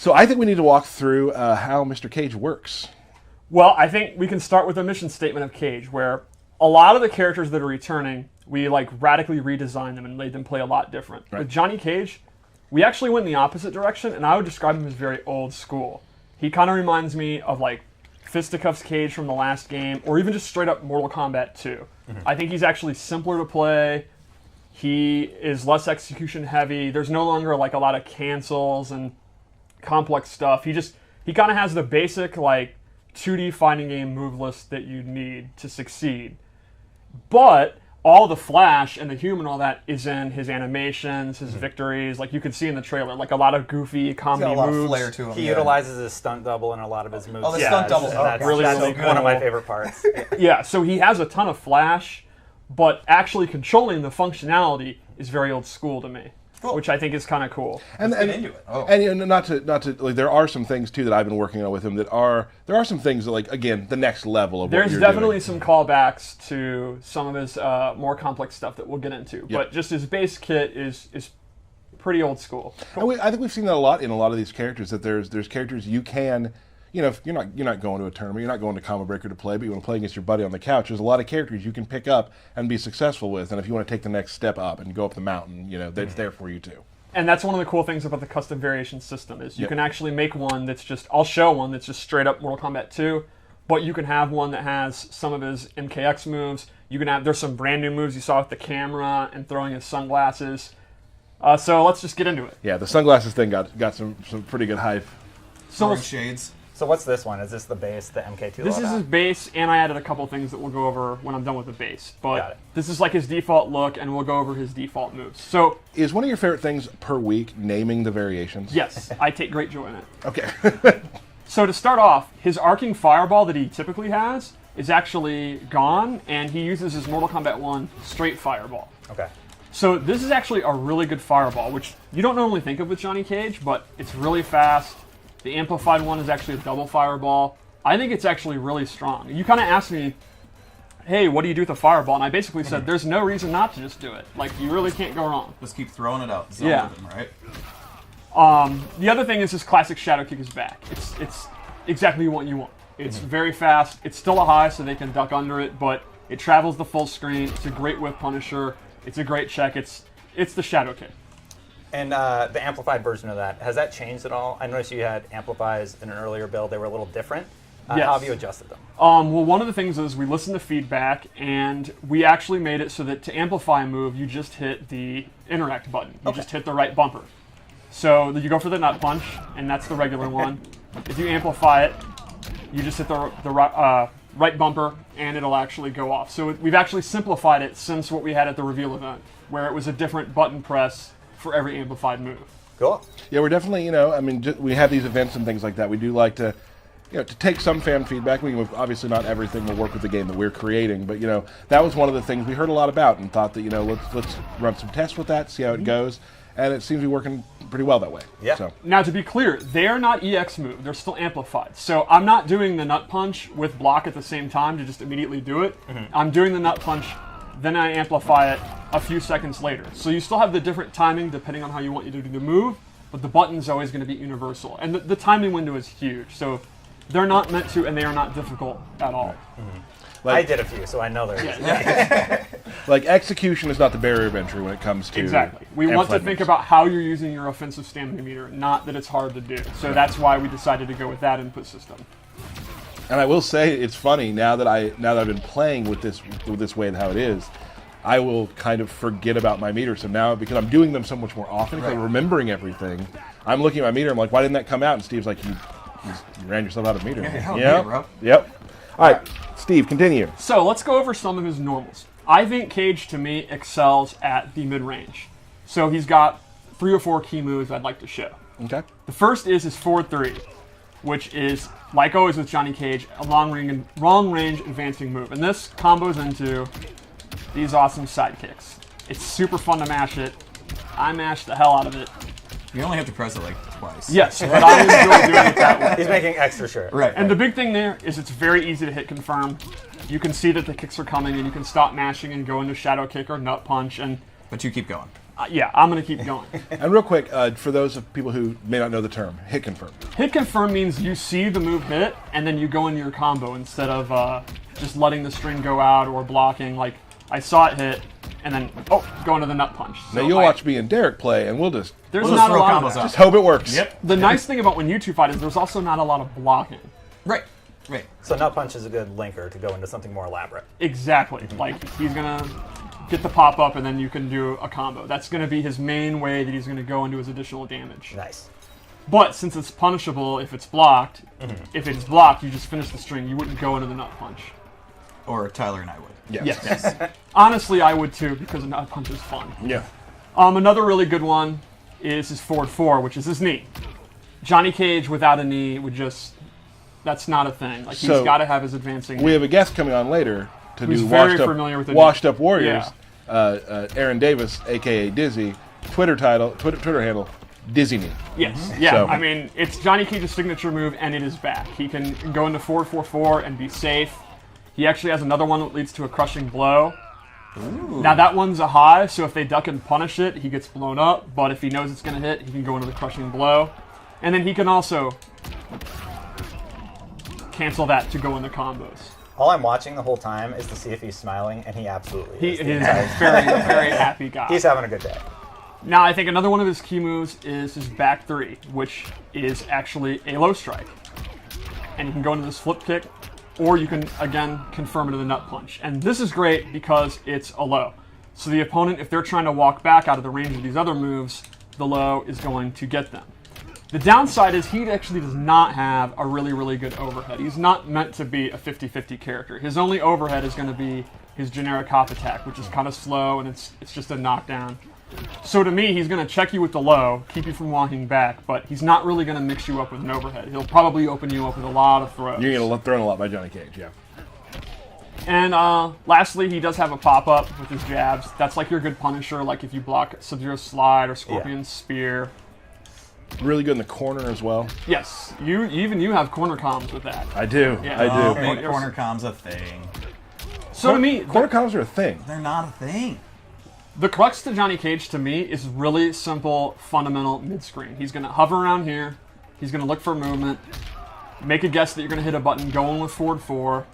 So I think we need to walk through how Mr. Cage works. Well, I think we can start with a mission statement of Cage, where a lot of the characters that are returning, we like radically redesigned them and made them play a lot different. Right. With Johnny Cage, we actually went in the opposite direction, and I would describe him as very old school. He kind of reminds me of like Fisticuffs Cage from the last game, or even just straight up Mortal Kombat 2. I think he's actually simpler to play. He is less execution heavy. There's no longer like a lot of cancels and complex stuff. He kind of has the basic like 2D fighting game move list that you need to succeed. But all the flash and the humor and all that is in his animations, his victories. Like you could see in the trailer, like a lot of goofy comedy He's got a lot moves. of flair to him. He utilizes his stunt double in a lot of his moves. Oh, the stunt double. That's really one of my favorite parts. Yeah, so he has a ton of flash, but actually controlling the functionality is very old school to me. Cool. Which I think is kind of cool. And Let's get into it. Oh. And you know, not to like, there are some things too that I've been working on with him there are some things that, like, again, the next level of what There's you're definitely doing. some callbacks to some of his more complex stuff that we'll get into. Yep. But just his base kit is pretty old school. And I think we've seen that a lot in a lot of these characters, that there's characters you can, you know, if you're not going to a tournament, you're not going to Combo Breaker to play, but you want to play against your buddy on the couch. There's a lot of characters you can pick up and be successful with, and if you want to take the next step up and go up the mountain, you know, that's there for you too. And that's one of the cool things about the custom variation system is you Yep. can actually make one that's just, I'll show one that's just straight up Mortal Kombat 2, but you can have one that has some of his MKX moves. You can have, there's some brand new moves you saw with the camera and throwing his sunglasses. So let's just get into it. Yeah, the sunglasses thing got some pretty good hype. So Throwing shades. So what's this one? Is this the base, the MK2 this is loadout? his base, and I added a couple things that we'll go over when I'm done with the base. Got But it. this is like his default look, and we'll go over his default moves. So Is one of your favorite things per week naming the variations? yes, I take great joy in it. Okay. So to start off, his arcing fireball that he typically has is actually gone, and he uses his Mortal Kombat 1 straight fireball. Okay. So this is actually a really good fireball, which you don't normally think of with Johnny Cage, but it's really fast. The amplified one is actually a double fireball. I think it's actually really strong. You kind of asked me, hey, what do you do with a fireball? And I basically said, there's no reason not to just do it. Like, you really can't go wrong. Just keep throwing it out. Zone Yeah. with him, right? The other thing is his classic shadow kick is back. It's exactly what you want. It's very fast. It's still a high, so they can duck under it, but it travels the full screen. It's a great whip punisher. It's a great check. It's the shadow kick. And the amplified version of that, has that changed at all? I noticed you had amplifies in an earlier build. They were a little different. Yes. How have you adjusted them? Well, one of the things is we listened to feedback, and we actually made it so that to amplify a move, you just hit the interact button. You just hit the right bumper. So you go for the nut punch, and that's the regular one. If you amplify it, you just hit the right bumper, and it'll actually go off. So we've actually simplified it since what we had at the reveal event, where it was a different button press for every amplified move. Cool. Yeah, we're definitely, we have these events and things like that. We do like to, to take some fan feedback. Obviously not everything will work with the game that we're creating, but, that was one of the things we heard a lot about and thought that, let's run some tests with that, see how it goes. And it seems to be working pretty well that way. Yeah. So. Now, to be clear, they are not EX move. They're still amplified. So I'm not doing the nut punch with block at the same time to just immediately do it. I'm doing the nut punch, then I amplify it a few seconds later. So you still have the different timing depending on how you want you to do the move, but the button's always going to be universal. And the timing window is huge. So they're not meant to, and they are not difficult at all. I did a few, so I know they're easy. Like, execution is not the barrier of entry when it comes to Exactly. We want to amplified think moves. about how you're using your offensive stamina meter, not that it's hard to do. So that's why we decided to go with that input system. And I will say, it's funny, now that I've been playing with this way and how it is, I will kind of forget about my meter. So now, because I'm doing them so much more often, because I'm remembering everything, I'm looking at my meter, I'm like, why didn't that come out? And Steve's like, you ran yourself out of meter. Yeah, bro. Yep. All right, Steve, continue. So let's go over some of his normals. I think Cage, to me, excels at the mid-range. So he's got 3 or 4 key moves I'd like to show. Okay. The first is his forward 3, which is, like always with Johnny Cage, a long-range advancing move. And this combos into these awesome side kicks. It's super fun to mash it. I mash the hell out of it. You only have to press it like twice. Yes, but I enjoy doing it that way. He's making extra sure. Right. And the big thing there is it's very easy to hit confirm. You can see that the kicks are coming, and you can stop mashing and go into shadow kick or nut punch. And But you keep going. Yeah, I'm going to keep going. And real quick, for those of people who may not know the term, hit confirm. Hit confirm means you see the move hit, and then you go into your combo instead of just letting the string go out or blocking. Like, I saw it hit, and then, go into the nut punch. Now, you'll watch me and Derek play, and we'll just There's We'll not just a throw lot of combos that. out. just hope it works. Yep. The nice thing about when you two fight is there's also not a lot of blocking. Right. Right. So nut punch is a good linker to go into something more elaborate. Exactly. Like, he's going to get the pop-up, and then you can do a combo. That's going to be his main way that he's going to go into his additional damage. Nice. But since it's punishable if it's blocked, if it's blocked, you just finish the string. You wouldn't go into the nut punch. Or Tyler and I would. Yes. Honestly, I would too, because a nut punch is fun. Yeah. Another really good one is his forward 4, which is his knee. Johnny Cage without a knee would just... That's not a thing. Like, he's So, got to have his advancing. We have a guest coming on later to Who's do very familiar with the Washed Up Warriors. Yeah. Aaron Davis, a.k.a. Dizzy, Twitter handle, Dizzy Knee. Yes, yeah. So- I mean, it's Johnny Cage's signature move, and it is back. He can go into 4-4-4 and be safe. He actually has another one that leads to a crushing blow. Ooh. Now, that one's a high, so if they duck and punish it, he gets blown up. But if he knows it's going to hit, he can go into the crushing blow. And then he can also cancel that to go into combos. All I'm watching the whole time is to see if he's smiling, and he absolutely He is. is a very, very happy guy. He's having a good day. Now, I think another one of his key moves is his back 3, which is actually a low strike. And you can go into this flip kick, or you can, again, confirm it to the nut punch. And this is great because it's a low. So the opponent, if they're trying to walk back out of the range of these other moves, the low is going to get them. The downside is he actually does not have a really, really good overhead. He's not meant to be a 50-50 character. His only overhead is going to be his generic hop attack, which is kind of slow, and it's just a knockdown. So to me, he's going to check you with the low, keep you from walking back, but he's not really going to mix you up with an overhead. He'll probably open you up with a lot of throws. You're going to get thrown a lot by Johnny Cage, yeah. And lastly, he does have a pop-up with his jabs. That's like your good punisher, like if you block Sub-Zero's slide or Scorpion's spear. Really good in the corner as well. Yes, you have corner comms with that. I do. Yeah. I Oh, do. make corner comms a thing. So to me, Corner comms are a thing. They're not a thing. the crux to Johnny Cage to me is really simple, fundamental mid-screen. He's going to hover around here. He's going to look for movement. Make a guess that you're going to hit a button, go in with forward 4.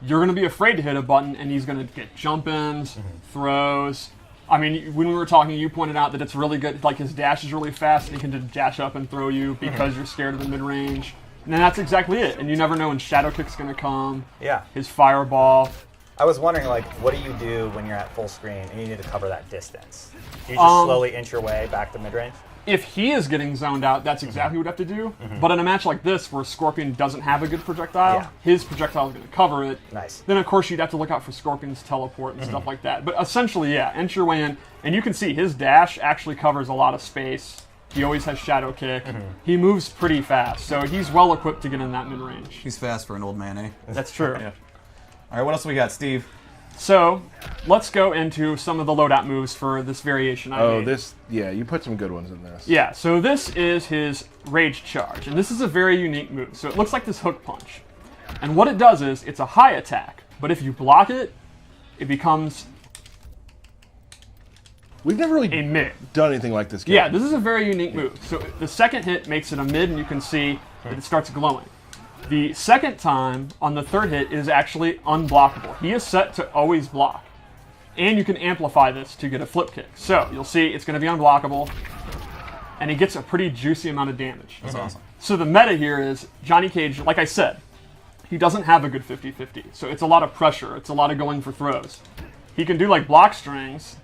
You're going to be afraid to hit a button, and he's going to get jump-ins, throws. I mean, when we were talking, you pointed out that it's really good. Like, his dash is really fast, and he can just dash up and throw you because you're scared of the mid-range. And that's exactly it. And you never know when Shadow Kick's going to come. Yeah. His Fireball. I was wondering, like, what do you do when you're at full screen and you need to cover that distance? Do you just slowly inch your way back to mid-range? If he is getting zoned out, that's exactly what you have to do. But in a match like this, where Scorpion doesn't have a good projectile, his projectile is going to cover it. Nice. Then, of course, you'd have to look out for Scorpion's teleport and stuff like that. But essentially, yeah, inch your way in. And you can see his dash actually covers a lot of space. He always has Shadow Kick. He moves pretty fast, so he's well equipped to get in that mid-range. He's fast for an old man, eh? That's true. Yeah. All right, what else we got, Steve? So, let's go into some of the loadout moves for this variation I made. You put some good ones in this. Yeah, so this is his Rage Charge, and this is a very unique move. So it looks like this hook punch. And what it does is, it's a high attack, but if you block it, it becomes We've never really a mid. done anything like this game. Yeah, this is a very unique move. So the second hit makes it a mid, and you can see that it starts glowing. The second time, on the third hit, it is actually unblockable. He is set to always block. And you can amplify this to get a flip kick. So you'll see it's going to be unblockable, and he gets a pretty juicy amount of damage. That's awesome. So the meta here is Johnny Cage, like I said, he doesn't have a good 50-50. So it's a lot of pressure. It's a lot of going for throws. He can do like block strings,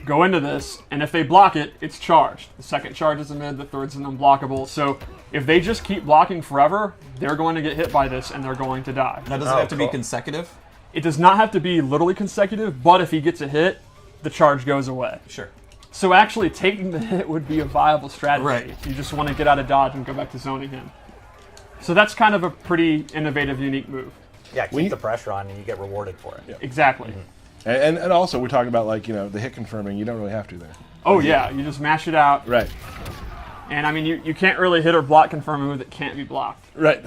go into this, and if they block it, it's charged. The second charge is a mid, the third's an unblockable. So if they just keep blocking forever, they're going to get hit by this and they're going to die. Now, does it have to be consecutive? It does not have to be literally consecutive, but if he gets a hit, the charge goes away. Sure. So actually taking the hit would be a viable strategy. Right. If you just want to get out of dodge and go back to zoning him. So that's kind of a pretty innovative, unique move. Yeah, keep the pressure on and you get rewarded for it. Yeah. Exactly. And also, we're talking about, like, the hit confirming. You don't really have to there. Oh yeah, you just mash it out. Right. And I mean, you can't really hit or block confirm a move that can't be blocked. Right.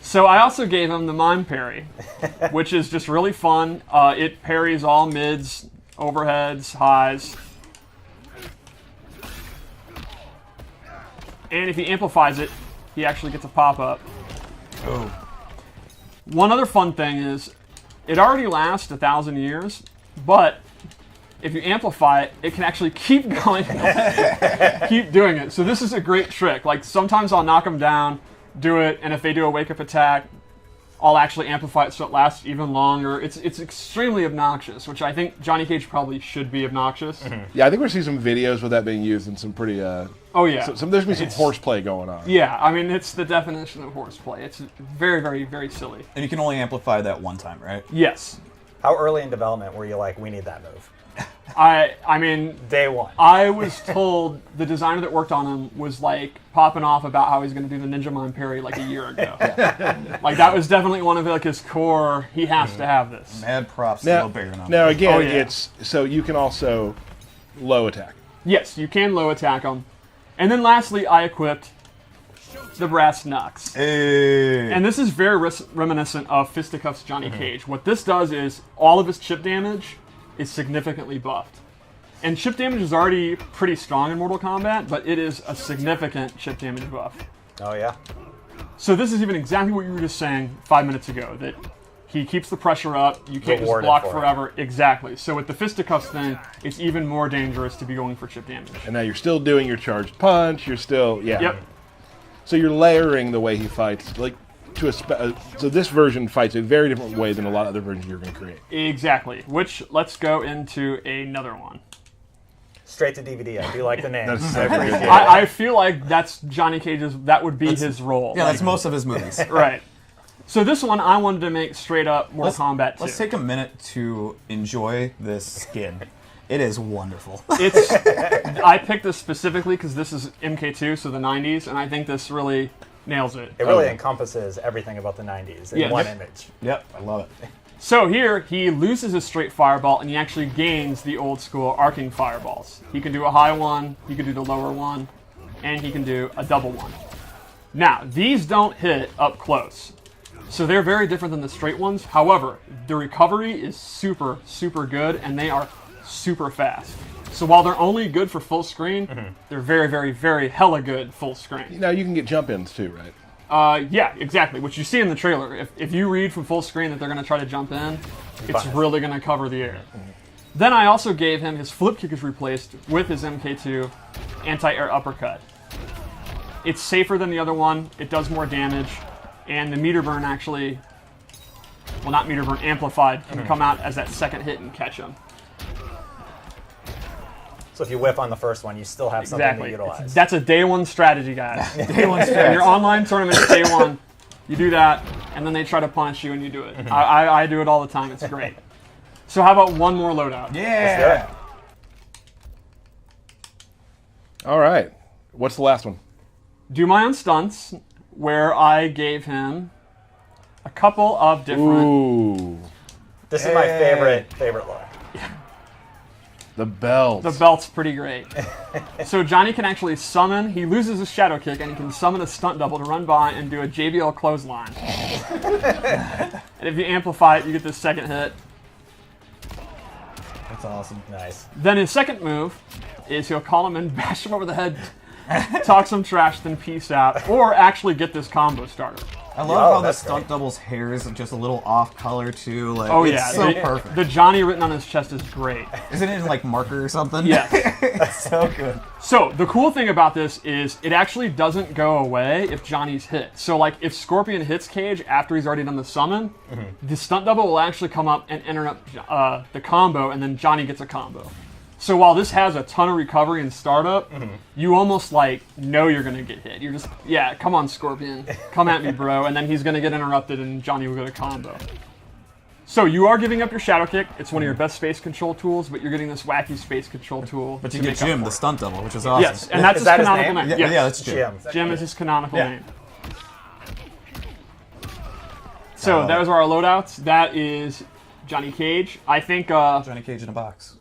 So I also gave him the mime parry, which is just really fun. It parries all mids, overheads, highs. And if he amplifies it, he actually gets a pop-up. Oh. One other fun thing is, it already lasts 1,000 years, but if you amplify it, it can actually keep going, keep doing it. So this is a great trick. Like, sometimes I'll knock them down, do it, and if they do a wake-up attack, I'll actually amplify it so it lasts even longer. It's extremely obnoxious, which I think Johnny Cage probably should be obnoxious. Yeah, I think we're seeing some videos with that being used in some pretty. Oh yeah. There's going to be some horseplay going on. Yeah, I mean, it's the definition of horseplay. It's very, very, very silly. And you can only amplify that one time, right? Yes. How early in development were you like, we need that move? I mean, Day one. I was told the designer that worked on him was like popping off about how he's going to do the Ninja Mime parry like a year ago. Like that was definitely one of like his core. He has to have this. Mad props to Now, Lil Baron on now that. again, Oh, yeah. it's so you can also low attack. Yes, you can low attack him. And then lastly, I equipped the brass knucks. Hey. And this is very reminiscent of Fisticuffs Johnny Cage. What this does is all of his chip damage is significantly buffed. And chip damage is already pretty strong in Mortal Kombat, but it is a significant chip damage buff. Oh, yeah. So this is even exactly what you were just saying 5 minutes ago, that he keeps the pressure up, you can't just Rewarded block for it. forever. Exactly. So with the Fisticuffs thing, it's even more dangerous to be going for chip damage. And now you're still doing your charged punch. You're still Yep. So you're layering the way he fights, like to so this version fights a very different way than a lot of other versions you're going to create. Exactly. Which, let's go into another one. Straight to DVD. I do like the name. That's I appreciate it. I feel like that's Johnny Cage's, that would be his role. Yeah, that's most of his movies. Right. So this one I wanted to make straight up Mortal Kombat 2. Let's take a minute to enjoy this skin. It is wonderful. It's I picked this specifically because this is MK2, so the 90s, and I think this really nails it. It really encompasses everything about the 90s in Yeah. one Yep. image. Yep, I love it. So here, he loses his straight fireball, and he actually gains the old school arcing fireballs. He can do a high one, he can do the lower one, and he can do a double one. Now, these don't hit up close, so they're very different than the straight ones. However, the recovery is super, super good, and they are super fast. So while they're only good for full screen, they're very, very, very hella good full screen. Now you can get jump ins too, right? Yeah, exactly. Which you see in the trailer. If you read from full screen that they're going to try to jump in, it's really going to cover the air. Then I also gave him his flip kick is replaced with his MK2 anti-air uppercut. It's safer than the other one. It does more damage, and the meter burn actually, well, not meter burn, amplified, can come out as that second hit and catch him. So if you whiff on the first one, you still have something Exactly. to utilize. That's a day one strategy, guys. Day one strategy. Your online tournament, day one, you do that, and then they try to punish you, and you do it. I do it all the time. It's great. So how about one more loadout? Yeah. All right. What's the last one? Do my own stunts, where I gave him a couple of different. Ooh, This is my favorite look. the belt. The belt's pretty great. So Johnny can actually summon. He loses his shadow kick, and he can summon a stunt double to run by and do a JBL clothesline. And if you amplify it, you get the second hit. That's awesome. Nice. Then his second move is he'll call him and bash him over the head, talk some trash, then peace out, or actually get this combo starter. I love how the that's stunt great. double's hair is just a little off color too. Like, Oh it's yeah, so the, perfect. the Johnny written on his chest is great. Isn't it like marker or something? Yes. It's so good. So the cool thing about this is it actually doesn't go away if Johnny's hit. So like if Scorpion hits Cage after he's already done the summon, the stunt double will actually come up and interrupt the combo, and then Johnny gets a combo. So while this has a ton of recovery and startup, you almost like know you're gonna get hit. You're just, yeah, come on Scorpion, come at me, bro, and then he's gonna get interrupted and Johnny will get a combo. So you are giving up your shadow kick. It's one of your best space control tools, but you're getting this wacky space control tool. But you to get make up Jim, for the it. stunt double, which is awesome. Yes, and that's Is his that his canonical name? name. Yeah, Yes. yeah, that's Jim. Jim is his canonical Yeah. name. So those are our loadouts. That is Johnny Cage. I think Johnny Cage in a box.